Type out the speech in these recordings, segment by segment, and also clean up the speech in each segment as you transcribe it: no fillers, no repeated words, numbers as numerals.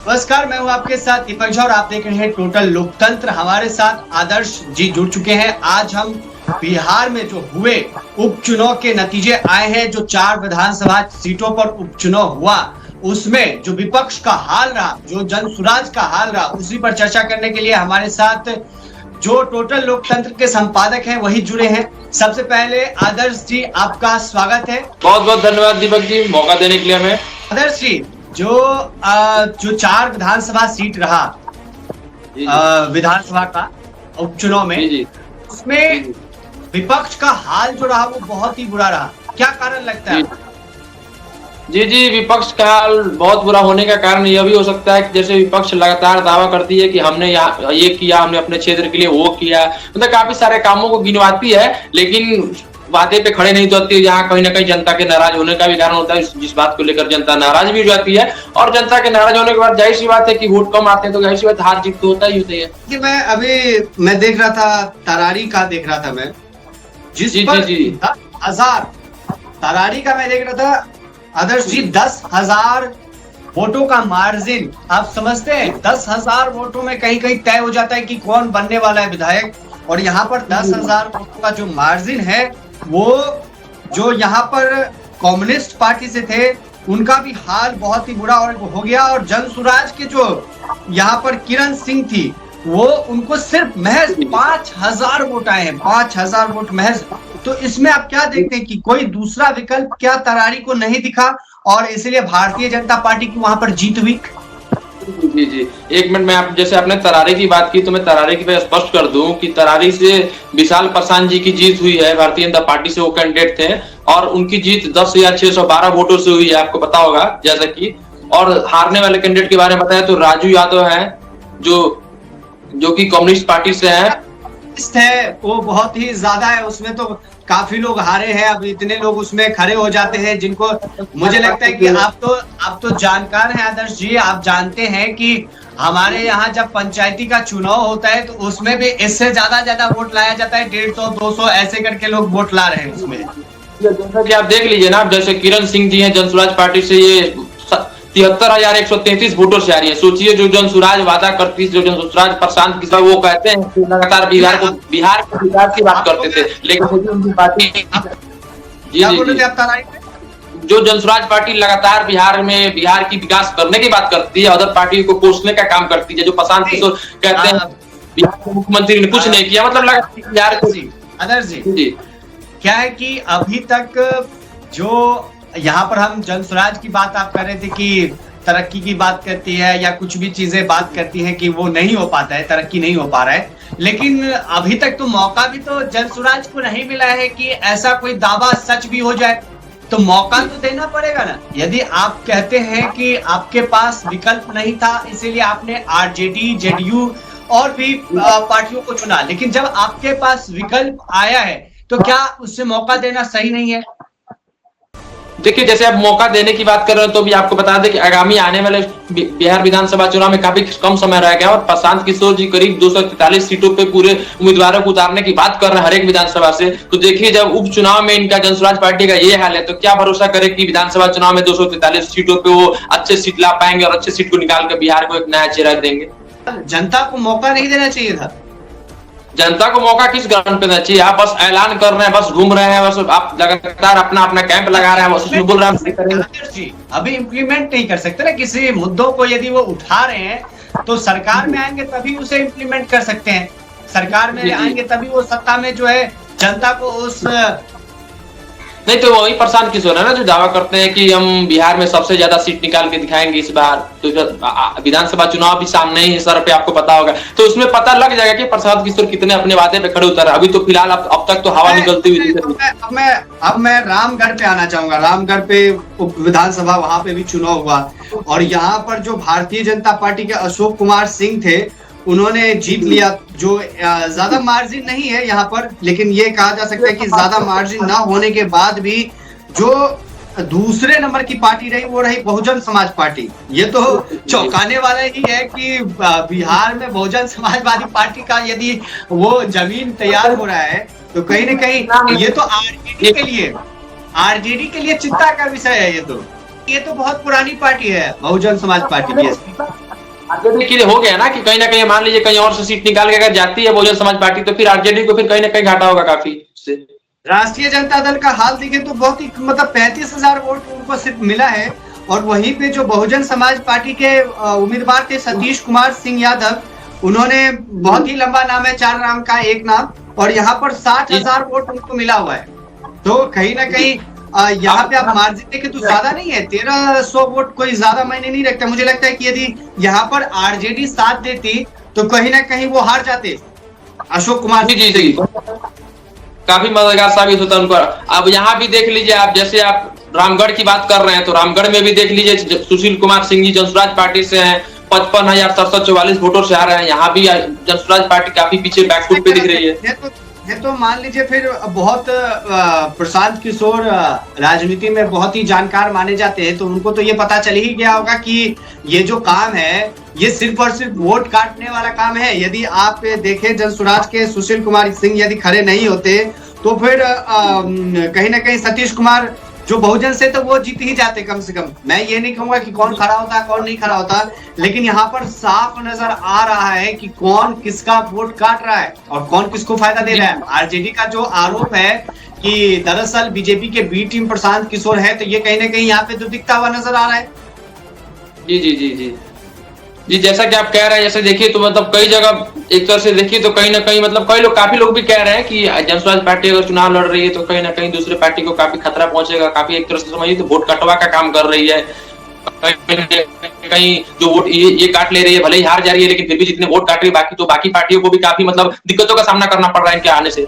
नमस्कार, मैं हूं आपके साथ दीपक झा और आप देख रहे हैं टोटल लोकतंत्र। हमारे साथ आदर्श जी जुड़ चुके हैं। आज हम बिहार में जो हुए उपचुनाव के नतीजे आए हैं, जो 4 विधानसभा सीटों पर उपचुनाव हुआ, उसमें जो विपक्ष का हाल रहा, जो जनसुराज का हाल रहा, उसी पर चर्चा करने के लिए हमारे साथ जो टोटल लोकतंत्र के संपादक हैं वही जुड़े हैं। सबसे पहले आदर्श जी, आपका स्वागत है। बहुत बहुत धन्यवाद दीपक जी, मौका देने के लिए हमें। आदर्श जी, जो 4 विधानसभा सीट रहा विधानसभा का उपचुनाव में, उसमें विपक्ष का हाल जो रहा वो बहुत ही बुरा रहा। क्या कारण लगता है? जी, विपक्ष का हाल बहुत बुरा होने का कारण यह भी हो सकता है कि जैसे विपक्ष लगातार दावा करती है कि हमने यहाँ ये किया, हमने अपने क्षेत्र के लिए वो किया, मतलब काफी सारे कामों को गिनवाती है, लेकिन वादे पे खड़े नहीं होती है। यहाँ कहीं ना कहीं जनता के नाराज होने का भी कारण होता है, जिस बात को लेकर जनता नाराज भी हो जाती है। और जनता के नाराज होने के बाद जाहिर सी बात है कि वोट कम आते हैं, तो जाहिर सी बात हार जीत तो होता ही होती है। कि मैं देख रहा था, तरारी का देख रहा था मैं, जिस पर 10,000 तरारी का मैं देख रहा था। आदर्श जी, 10,000 वोटों का मार्जिन आप समझते हैं? 10,000 वोटों में कहीं कहीं तय हो जाता है कि कौन बनने वाला है विधायक। और यहाँ पर 10,000 वोटों का जो मार्जिन है, वो जो यहाँ पर कम्युनिस्ट पार्टी से थे उनका भी हाल बहुत ही बुरा और हो गया। और जनसुराज के जो यहाँ पर किरण सिंह थी, वो उनको सिर्फ महज 5,000 वोट आए हैं, 5,000 वोट महज। तो इसमें आप क्या देखते हैं कि कोई दूसरा विकल्प क्या तरारी को नहीं दिखा और इसलिए भारतीय जनता पार्टी की वहां पर जीत हुई? जी, एक मिनट में आप जैसे आपने तरारी की बात की, तो मैं तरारी की स्पष्ट कर दूं कि तरारी से विशाल पासवान जी की जीत हुई है। भारतीय जनता पार्टी से वो कैंडिडेट थे और उनकी जीत 10,612 वोटों से हुई है, आपको पता होगा जैसा कि। और हारने वाले कैंडिडेट के बारे में बताया तो राजू यादव है, जो कि कम्युनिस्ट पार्टी से है। वो बहुत ही ज्यादा है, उसमें तो काफी लोग हारे हैं। अब इतने लोग उसमें खड़े हो जाते हैं जिनको, मुझे लगता है कि आप तो जानकार हैं आदर्श जी। आप जानते हैं कि हमारे यहाँ जब पंचायती का चुनाव होता है तो उसमें भी इससे ज्यादा वोट लाया जाता है। 150, 200 ऐसे करके लोग वोट ला रहे हैं उसमें। जैसा कि आप देख लीजिए ना, जैसे किरण सिंह जी हैं जनसुराज पार्टी से, ये 73,133 वोटों से आ रही है। सोचिए, जो जनसुराज वादा करती, जो जनसुराज प्रशांत किशोर वो कहते हैं कि लगातार बिहार के विकास की बात करते थे, लेकिन उनकी पार्टी जो जनसुराज पार्टी लगातार बिहार की विकास करने की बात करती है, अदर पार्टी को कोसने का काम करती है। जो प्रशांत किशोर कहते हैं बिहार के मुख्यमंत्री ने कुछ नहीं किया, मतलब लगातार बिहार को। आदर्श जी, क्या है कि अभी तक जो यहाँ पर हम जनसुराज की बात आप कर रहे थे कि तरक्की की बात करती है या कुछ भी चीजें बात करती हैं कि वो नहीं हो पाता है, तरक्की नहीं हो पा रहा है, लेकिन अभी तक तो मौका भी तो जनसुराज को नहीं मिला है कि ऐसा कोई दावा सच भी हो जाए। तो मौका तो देना पड़ेगा ना। यदि आप कहते हैं कि आपके पास विकल्प नहीं था इसीलिए आपने आरजेडी, जेडीयू और भी पार्टियों को चुना, लेकिन जब आपके पास विकल्प आया है तो क्या उससे मौका देना सही नहीं है? देखिए, जैसे आप मौका देने की बात कर रहे हो, तो भी आपको बता दें कि आगामी आने वाले बिहार विधानसभा चुनाव में काफी कम समय रह गया और प्रशांत किशोर जी करीब 243 सीटों पे पूरे उम्मीदवारों को उतारने की बात कर रहे हैं हर एक विधानसभा से। तो देखिए, जब उपचुनाव में इनका जनसुराज पार्टी का ये हाल है, तो क्या भरोसा करे कि विधानसभा चुनाव में 243 सीटों पे वो अच्छे सीट ला पाएंगे और अच्छे सीट को निकाल कर बिहार को एक नया चेहरा देंगे? जनता को मौका नहीं देना चाहिए था। जनता को मौका किस ग्राउंड पे देना चाहिए? आप बस ऐलान कर रहे हैं, बस घूम रहे हैं, बस आप लगातार अपना कैंप लगा रहे हैं, बस उसमें बोल रहे हैं। अभी इम्प्लीमेंट नहीं कर सकते ना किसी मुद्दों को। यदि वो उठा रहे हैं तो सरकार में आएंगे तभी उसे इम्प्लीमेंट कर सकते हैं। सरकार में आएंगे तभी वो सत्ता में जो है जनता को उस नहीं, तो वही प्रशांत किशोर है ना जो दावा करते हैं कि हम बिहार में सबसे ज्यादा सीट निकाल के दिखाएंगे इस बार। तो विधानसभा चुनाव भी सामने ही है सर पे, आपको पता होगा, तो उसमें पता लग जाएगा कि प्रशांत किशोर कितने अपने वादे पे खड़े उतर। अभी तो फिलहाल अब तक तो हवा निकलती हुई। अब मैं रामगढ़ पे आना चाहूंगा। रामगढ़ पे विधानसभा, वहां पे भी चुनाव हुआ और यहाँ पर जो भारतीय जनता पार्टी के अशोक कुमार सिंह थे उन्होंने जीत लिया। जो ज्यादा मार्जिन नहीं है यहाँ पर, लेकिन ये कहा जा सकता है कि ज्यादा मार्जिन ना होने के बाद भी जो दूसरे नंबर की पार्टी रही वो रही बहुजन समाज पार्टी। ये तो चौंकाने वाला ही है कि बिहार में बहुजन समाजवादी पार्टी का यदि वो जमीन तैयार हो रहा है तो कहीं ना कहीं ये तो आरजेडी के लिए चिंता का विषय है। ये तो बहुत पुरानी पार्टी है Bahujan Samaj party, BSP. RJD के लिए हो गया ना कि कहीं ना कहीं मान लीजिए कहीं और से सीट निकाल के अगर जाती है बहुजन समाज पार्टी तो फिर आरजेडी को फिर कहीं ना कहीं घाटा होगा काफी से। राष्ट्रीय जनता दल का हाल देखें तो बहुत ही मतलब 35,000 वोट उनको सिर्फ मिला है। और वहीं पे जो बहुजन समाज पार्टी के उम्मीदवार थे सतीश कुमार सिंह यादव, उन्होंने बहुत ही लंबा नाम है, 4 नाम का एक नाम, और यहाँ पर 60,000 वोट उनको मिला हुआ है। तो कहीं ना कहीं यहाँ पे आप मार्जिन देखें तो ज्यादा नहीं है, 1300 वोट कोई ज्यादा मायने नहीं रखता। मुझे लगता है कि यदि यहाँ पर आरजेडी साथ देती तो कहीं ना कहीं वो हार जाते अशोक कुमार। जी काफी मददगार साबित होता है उनको। अब यहाँ भी देख लीजिए आप, जैसे आप रामगढ़ की बात कर रहे हैं तो रामगढ़ में भी देख लीजिए सुशील कुमार सिंह जी जनसुराज पार्टी से हैं, 55,744 वोटों से आ रहे हैं। यहाँ भी जनसुराज पार्टी काफी पीछे बैकफुट पे दिख रही है। ये तो मान लीजिए फिर बहुत प्रशांत किशोर राजनीति में बहुत ही जानकार माने जाते हैं, तो उनको तो ये पता चल ही गया होगा कि ये जो काम है ये सिर्फ और सिर्फ वोट काटने वाला काम है। यदि आप देखें जनसुराज के सुशील कुमार सिंह यदि खड़े नहीं होते तो फिर कहीं ना कहीं सतीश कुमार जो बहुजन से तो वो जीत ही जाते कम से कम। मैं ये नहीं कहूंगा कि कौन खड़ा होता कौन नहीं खड़ा होता, लेकिन यहाँ पर साफ नजर आ रहा है कि कौन किसका वोट काट रहा है और कौन किसको फायदा दे रहा है। आरजेडी का जो आरोप है कि दरअसल बीजेपी के बी टीम प्रशांत किशोर है, तो ये कहीं ना कहीं यहाँ पे तो दिखता हुआ नजर आ रहा है। जी जी जी जी जी जैसा कि आप कह रहे हैं, जैसे देखिए तो मतलब कई जगह एक तरह से देखिए तो कहीं ना कहीं मतलब कई लोग काफी लोग भी कह रहे हैं कि जनसुराज पार्टी अगर चुनाव लड़ रही है तो कहीं ना कहीं दूसरे पार्टी को काफी खतरा पहुंचेगा। काफी एक तरह से समझिए तो वोट कटवा का काम कर रही है। कहीं जो वोट ये काट ले रही है, भले ही हार जा रही है लेकिन फिर भी जितने वोट काट रही है बाकी पार्टियों को भी काफी मतलब दिक्कतों का सामना करना पड़ रहा है इनके आने से।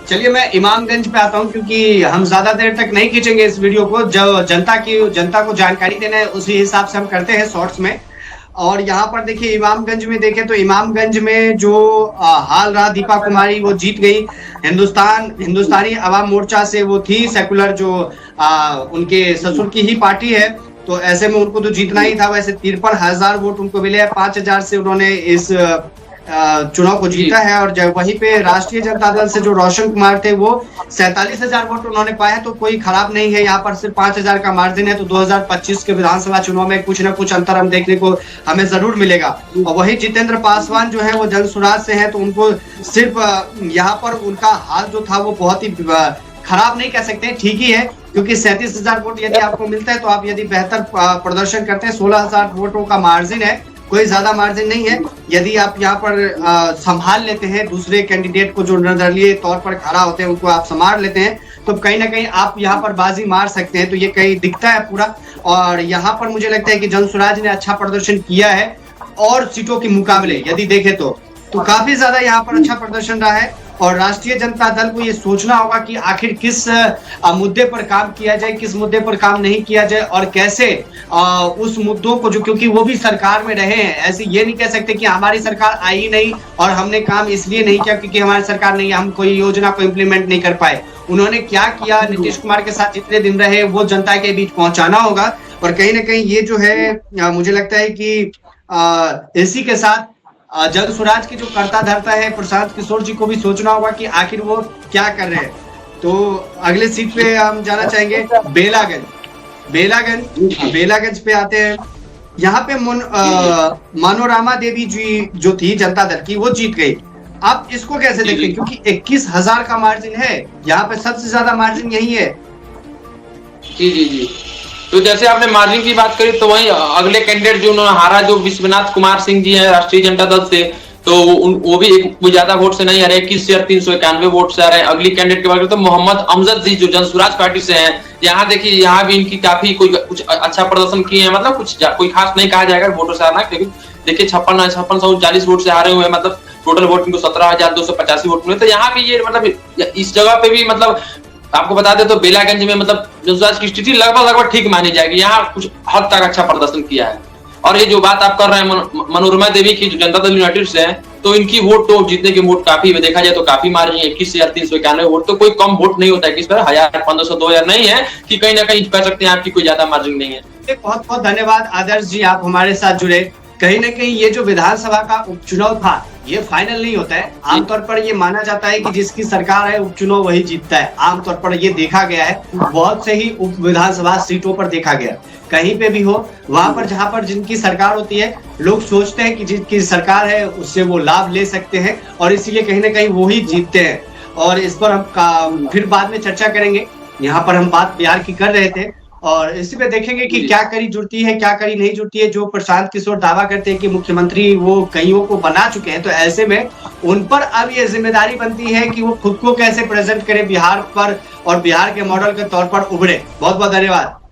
चलिए मैं इमामगंज पे आता हूँ, क्योंकि हम ज्यादा देर तक नहीं खींचेंगे इस वीडियो को। जो जनता को जानकारी देना है उसी हिसाब से हम करते हैं शॉर्ट्स में। और यहाँ पर देखिए इमामगंज में देखें तो इमामगंज में जो हाल रहा, दीपा कुमारी वो जीत गई। हिंदुस्तानी अवाम मोर्चा से वो थी, सेकुलर जो उनके ससुर की ही पार्टी है, तो ऐसे में उनको तो जीतना ही था। वैसे 53,000 वोट उनको मिले हैं, 5,000 से उन्होंने इस चुनाव को जीता है। और जब वहीं पे राष्ट्रीय जनता दल से जो रोशन कुमार थे वो 47,000 वोट उन्होंने पाया, तो कोई खराब नहीं है। यहाँ पर सिर्फ 5,000 का मार्जिन है, तो 2025 के विधानसभा चुनाव में कुछ न कुछ अंतर हम देखने को हमें जरूर मिलेगा। और वही जितेंद्र पासवान जो है वो जनसुराज से है, तो उनको सिर्फ यहाँ पर उनका हाल जो था वो बहुत ही खराब नहीं कह सकते, ठीक ही है, क्योंकि 37,000 वोट यदि आपको मिलता है तो आप यदि बेहतर प्रदर्शन करते हैं, 16,000 वोटों का मार्जिन है, कोई ज्यादा मार्जिन नहीं है। यदि आप यहाँ पर संभाल लेते हैं दूसरे कैंडिडेट को जो निर्दलीय तौर पर खड़ा होते हैं उनको आप संभाल लेते हैं, तो कहीं ना कहीं आप यहाँ पर बाजी मार सकते हैं। तो ये कहीं दिखता है पूरा। और यहाँ पर मुझे लगता है कि जनसुराज ने अच्छा प्रदर्शन किया है और सीटों के मुकाबले यदि देखें तो काफी ज्यादा यहाँ पर अच्छा प्रदर्शन रहा है। और राष्ट्रीय जनता दल को ये सोचना होगा कि आखिर किस मुद्दे पर काम किया जाए, किस मुद्दे पर काम नहीं किया जाए, और कैसे उस मुद्दों को जो, क्योंकि वो भी सरकार में रहे हैं, ऐसे ये नहीं कह सकते कि हमारी सरकार आई नहीं और हमने काम इसलिए नहीं किया क्योंकि हमारी सरकार नहीं, हम कोई योजना को इम्प्लीमेंट नहीं कर पाए। उन्होंने क्या किया, नीतीश कुमार के साथ जितने दिन रहे वो जनता के बीच पहुंचाना होगा। और कहीं ना कहीं ये जो है मुझे लगता है कि इसी के साथ जनसुराज की जो करता धरता है प्रशांत किशोर जी को भी सोचना होगा कि आखिर वो क्या कर रहे हैं। तो अगले सीट पे हम जाना चाहेंगे बेलागंज पे आते हैं। यहाँ पे मनोरमा देवी जी जो थी जनता दल की वो जीत गई। आप इसको कैसे देखते हैं, क्योंकि 21,000 का मार्जिन है, यहाँ पे सबसे ज्यादा मार्जिन यही है। जी जी जी तो जैसे आपने मार्जिन की बात करी तो वही अगले कैंडिडेट जो उन्होंने हारा, जो विश्वनाथ कुमार सिंह जी है राष्ट्रीय जनता दल से, तो वो भी कोई ज्यादा वोट से नहीं आ रहे, 21,391 वोट से आ रहे हैं। अगली कैंडिडेट की बात करें तो मोहम्मद अमजद जी जो जनसुराज पार्टी से हैं, यहाँ देखिए यहाँ भी इनकी काफी कुछ अच्छा प्रदर्शन किए हैं। मतलब कोई खास नहीं कहा जाएगा वोटों से आना, क्योंकि देखिए 56,40 वोट से हारे हुए हैं। मतलब टोटल वोट इनको 17,285 वोट मिले। तो यहाँ भी ये मतलब इस जगह पे भी मतलब आपको बता दे तो बेलागंज में मतलब जनसुराज की स्थिति लगभग ठीक मानी जाएगी। यहाँ कुछ हद तक अच्छा प्रदर्शन किया है। और ये जो बात आप कर रहे हैं मनोरमा देवी की जो जनता दल यूनाइटेड से है, तो इनकी वोट तो जीतने की वोट काफी देखा जाए तो काफी मार्जिन है, 21,391 वोट, तो कोई कम वोट नहीं होता है। किस तरह 1,000, 1,500, 2,000 नहीं है कि कहीं ना कहीं कह सकते हैं आपकी कोई ज्यादा मार्जिन नहीं है। बहुत बहुत धन्यवाद आदर्श जी, आप हमारे साथ जुड़े। कहीं ना कहीं ये जो विधानसभा का उपचुनाव था ये फाइनल नहीं होता है। आमतौर पर ये माना जाता है कि जिसकी सरकार है उपचुनाव वही जीतता है। आमतौर पर ये देखा गया है, बहुत से ही उप विधानसभा सीटों पर देखा गया। कहीं पे भी हो, वहां पर जहां पर जिनकी सरकार होती है, लोग सोचते हैं कि जिनकी सरकार है उससे वो लाभ ले सकते हैं और इसीलिए कहीं ना कहीं वो ही जीतते हैं। और इस पर हम फिर बाद में चर्चा करेंगे। यहाँ पर हम बात बिहार की कर रहे थे और इसी पे देखेंगे कि क्या कड़ी जुड़ती है, क्या कड़ी नहीं जुड़ती है। जो प्रशांत किशोर दावा करते हैं कि मुख्यमंत्री वो कईयों को बना चुके हैं, तो ऐसे में उन पर अब ये जिम्मेदारी बनती है कि वो खुद को कैसे प्रेजेंट करें बिहार पर और बिहार के मॉडल के तौर पर उभरे। बहुत बहुत धन्यवाद।